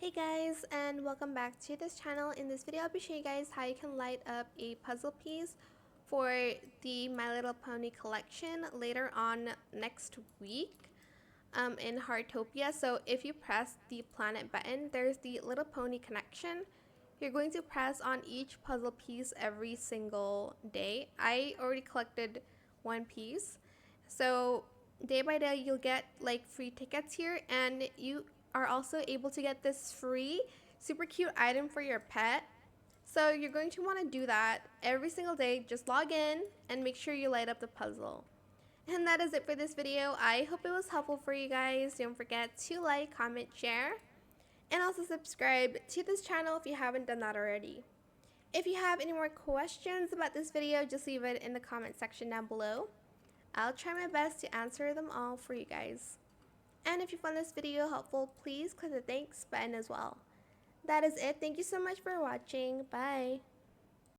Hey guys, and welcome back to this channel. In this video I'll be showing you guys how you can light up a puzzle piece for the My Little Pony collection later on next week in Heartopia. So if you press the planet button, there's the Little Pony connection. You're going to press on each puzzle piece every single day. I already collected one piece, so day by day you'll get like free tickets here, and you are also able to get this free super cute item for your pet. So you're going to want to do that every single day. Just log in and make sure you light up the puzzle. And that is it for this video. I hope it was helpful for you guys. Don't forget to like, comment, share, and also subscribe to this channel if you haven't done that already. If you have any more questions about this video, just leave it in the comment section down below. I'll try my best to answer them all for you guys. And if you found this video helpful, please click the thanks button as well. That is it. Thank you so much for watching. Bye.